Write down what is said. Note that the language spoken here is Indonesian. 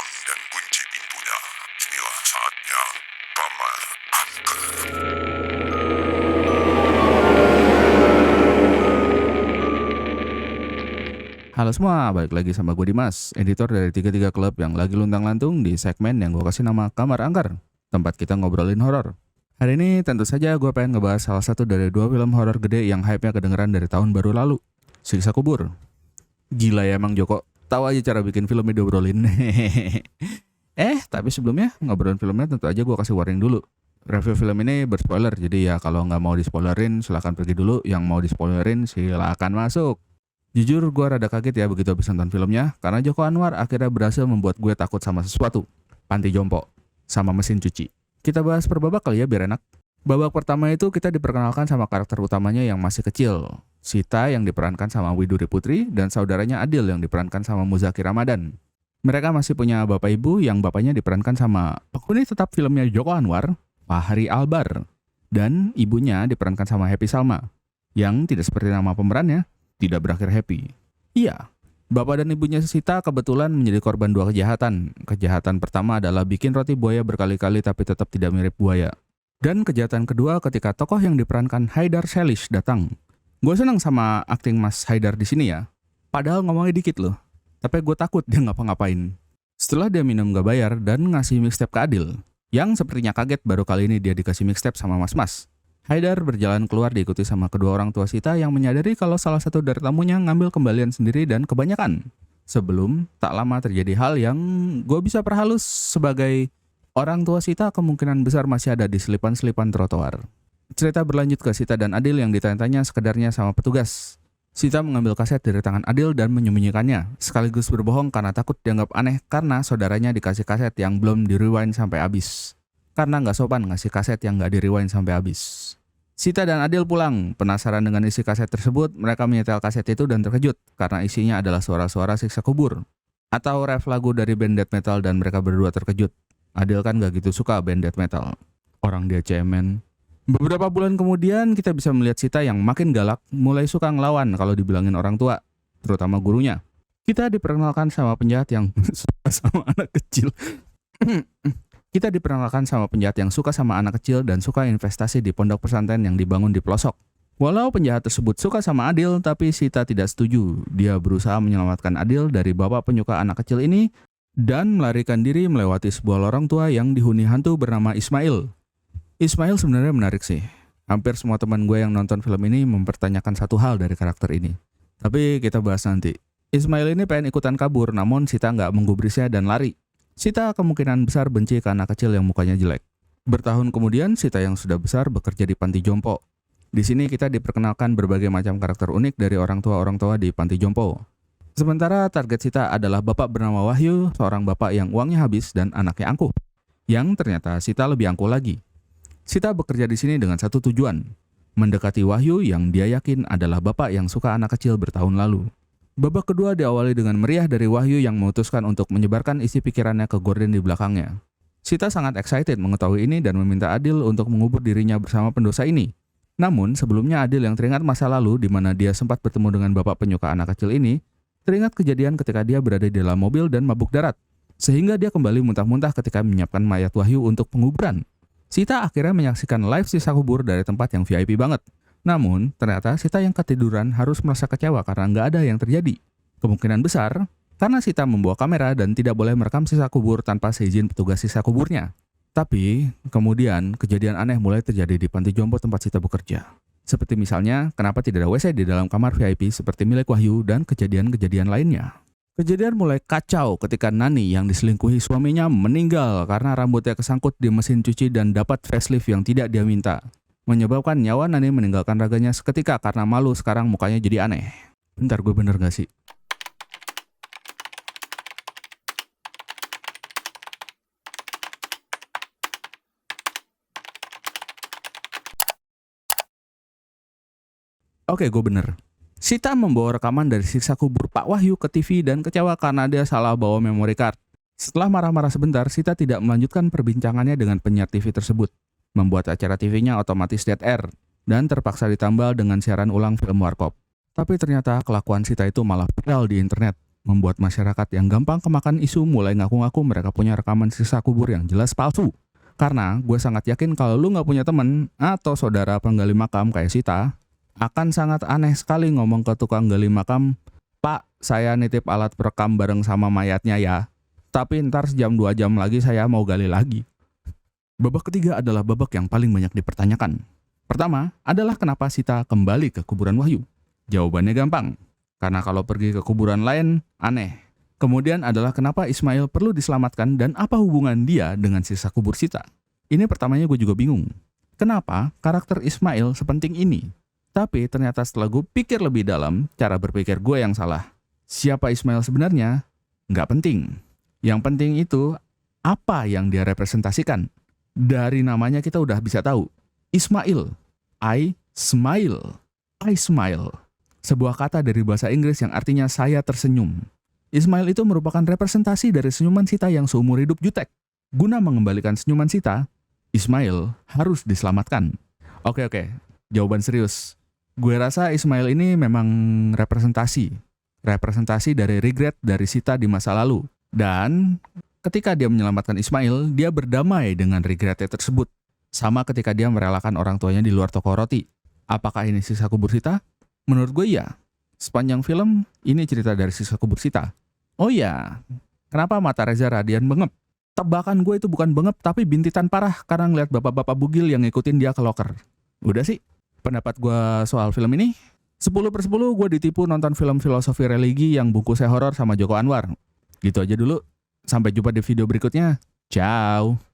dan kunci pintunya. Inilah saatnya kamar angker. Halo semua, balik lagi sama gue Dimas, editor dari 33 Club yang lagi luntang-lantung di segmen yang gue kasih nama Kamar Angker, tempat kita ngobrolin horor. Hari ini tentu saja gue pengen ngebahas salah satu dari dua film horor gede yang hype-nya kedengeran dari tahun baru lalu, Siksa Kubur. Gila ya emang Joko, tahu aja cara bikin filmnya diobrolin. Tapi sebelumnya ngobrolin filmnya tentu aja gue kasih warning dulu. Review film ini berspoiler, jadi ya kalau nggak mau dispoilerin silahkan pergi dulu, yang mau dispoilerin silahkan masuk. Jujur gue rada kaget ya begitu habis nonton filmnya, karena Joko Anwar akhirnya berhasil membuat gue takut sama sesuatu. Panti jompo, sama mesin cuci. Kita bahas per babak kali ya biar enak. Babak pertama itu kita diperkenalkan sama karakter utamanya yang masih kecil. Sita yang diperankan sama Widuri Putri dan saudaranya Adil yang diperankan sama Muzaki Ramadan. Mereka masih punya bapak ibu yang bapaknya diperankan sama penghuni tetap filmnya Joko Anwar, Fahri Albar. Dan ibunya diperankan sama Happy Salma, yang tidak seperti nama pemerannya, tidak berakhir happy. Iya, bapak dan ibunya Sita kebetulan menjadi korban dua kejahatan. Kejahatan pertama adalah bikin roti buaya berkali-kali tapi tetap tidak mirip buaya. Dan kejahatan kedua ketika tokoh yang diperankan Haidar Selish datang. Gue seneng sama akting Mas Haidar di sini ya. Padahal ngomongnya dikit loh. Tapi gue takut dia ngapa-ngapain. Setelah dia minum gak bayar dan ngasih mixtape ke Adil, yang sepertinya kaget baru kali ini dia dikasih mixtape sama mas-mas. Haidar berjalan keluar diikuti sama kedua orang tua Sita yang menyadari kalau salah satu dari tamunya ngambil kembalian sendiri dan kebanyakan. Sebelum tak lama terjadi hal yang gue bisa perhalus sebagai orang tua Sita kemungkinan besar masih ada di selipan-selipan trotoar. Cerita berlanjut ke Sita dan Adil yang ditanya-tanya sekedarnya sama petugas. Sita mengambil kaset dari tangan Adil dan menyembunyikannya, sekaligus berbohong karena takut dianggap aneh karena saudaranya dikasih kaset yang belum di-rewind sampai habis. Karena nggak sopan ngasih kaset yang nggak di-rewind sampai habis. Sita dan Adil pulang, penasaran dengan isi kaset tersebut, mereka menyetel kaset itu dan terkejut karena isinya adalah suara-suara siksa kubur. Atau ref lagu dari band death metal dan mereka berdua terkejut. Adil kan gak gitu suka band death metal. Orang dia cemen. Beberapa bulan kemudian kita bisa melihat Sita yang makin galak, mulai suka ngelawan kalau dibilangin orang tua, terutama gurunya. Kita diperkenalkan sama penjahat yang suka sama anak kecil. Kita diperkenalkan sama penjahat yang suka sama anak kecil dan suka investasi di pondok pesantren yang dibangun di pelosok. Walau penjahat tersebut suka sama Adil, tapi Sita tidak setuju. Dia berusaha menyelamatkan Adil dari bapak penyuka anak kecil ini dan melarikan diri melewati sebuah lorong tua yang dihuni hantu bernama Ismail. Ismail sebenarnya menarik sih. Hampir semua teman gue yang nonton film ini mempertanyakan satu hal dari karakter ini. Tapi kita bahas nanti. Ismail ini pengen ikutan kabur, namun Sita nggak menggubrisnya dan lari. Sita kemungkinan besar benci ke anak kecil yang mukanya jelek. Bertahun kemudian, Sita yang sudah besar bekerja di panti jompo. Di sini kita diperkenalkan berbagai macam karakter unik dari orang tua di panti jompo. Sementara target Sita adalah bapak bernama Wahyu, seorang bapak yang uangnya habis dan anaknya angkuh. Yang ternyata Sita lebih angkuh lagi. Sita bekerja di sini dengan satu tujuan, mendekati Wahyu yang dia yakin adalah bapak yang suka anak kecil bertahun lalu. Babak kedua diawali dengan meriah dari Wahyu yang memutuskan untuk menyebarkan isi pikirannya ke gorden di belakangnya. Sita sangat excited mengetahui ini dan meminta Adil untuk mengubur dirinya bersama pendosa ini. Namun sebelumnya Adil yang teringat masa lalu di mana dia sempat bertemu dengan bapak penyuka anak kecil ini, teringat kejadian ketika dia berada di dalam mobil dan mabuk darat. Sehingga dia kembali muntah-muntah ketika menyiapkan mayat Wahyu untuk penguburan. Sita akhirnya menyaksikan live sisa kubur dari tempat yang VIP banget. Namun, ternyata Sita yang ketiduran harus merasa kecewa karena nggak ada yang terjadi. Kemungkinan besar, karena Sita membawa kamera dan tidak boleh merekam sisa kubur tanpa seizin petugas sisa kuburnya. Tapi, kemudian kejadian aneh mulai terjadi di panti jompo tempat Sita bekerja. Seperti misalnya, kenapa tidak ada WC di dalam kamar VIP seperti milik Wahyu dan kejadian-kejadian lainnya. Kejadian mulai kacau ketika Nani yang diselingkuhi suaminya meninggal karena rambutnya kesangkut di mesin cuci dan dapat facelift yang tidak dia minta. Menyebabkan nyawa Nani meninggalkan raganya seketika karena malu sekarang mukanya jadi aneh. Bentar, gue bener gak sih? Oke, gue bener. Sita membawa rekaman dari siksa kubur Pak Wahyu ke TV dan kecewa karena dia salah bawa memory card. Setelah marah-marah sebentar, Sita tidak melanjutkan perbincangannya dengan penyiar TV tersebut. Membuat acara TV-nya otomatis dead air dan terpaksa ditambal dengan siaran ulang film Warkop. Tapi ternyata kelakuan Sita itu malah viral di internet. membuat masyarakat yang gampang kemakan isu mulai ngaku-ngaku mereka punya rekaman sisa kubur yang jelas palsu. Karena gue sangat yakin kalau lu gak punya temen atau saudara penggali makam kayak Sita, akan sangat aneh sekali ngomong ke tukang gali makam, "Pak, saya nitip alat perekam bareng sama mayatnya ya. Tapi ntar sejam 2 jam lagi saya mau gali lagi." Babak ketiga adalah babak yang paling banyak dipertanyakan. Pertama adalah kenapa Sita kembali ke kuburan Wahyu. Jawabannya gampang, karena kalau pergi ke kuburan lain, aneh. Kemudian adalah kenapa Ismail perlu diselamatkan dan apa hubungan dia dengan sisa kubur Sita. Ini pertamanya gue juga bingung. Kenapa karakter Ismail sepenting ini? Tapi ternyata setelah gue pikir lebih dalam, cara berpikir gue yang salah. Siapa Ismail sebenarnya? Nggak penting. Yang penting itu, apa yang dia representasikan? Dari namanya kita udah bisa tahu. Ismail. I smile. I smile. Sebuah kata dari bahasa Inggris yang artinya saya tersenyum. Ismail itu merupakan representasi dari senyuman Sita yang seumur hidup jutek. Guna mengembalikan senyuman Sita, Ismail harus diselamatkan. Oke, jawaban serius. Gue rasa Ismail ini memang representasi dari regret dari Sita di masa lalu. Dan ketika dia menyelamatkan Ismail, dia berdamai dengan regretnya tersebut. Sama ketika dia merelakan orang tuanya di luar toko roti. Apakah ini sisa kubur Sita? Menurut gue iya. Sepanjang film, ini cerita dari sisa kubur Sita. Oh iya, kenapa mata Reza Radian bengep? Tebakan gue itu bukan bengep, tapi bintitan parah karena ngeliat bapak-bapak bugil yang ngikutin dia ke loker. Udah sih, pendapat gue soal film ini, 10/10 gue ditipu nonton film filosofi religi yang bungkusnya horor sama Joko Anwar. Gitu aja dulu, sampai jumpa di video berikutnya. Ciao.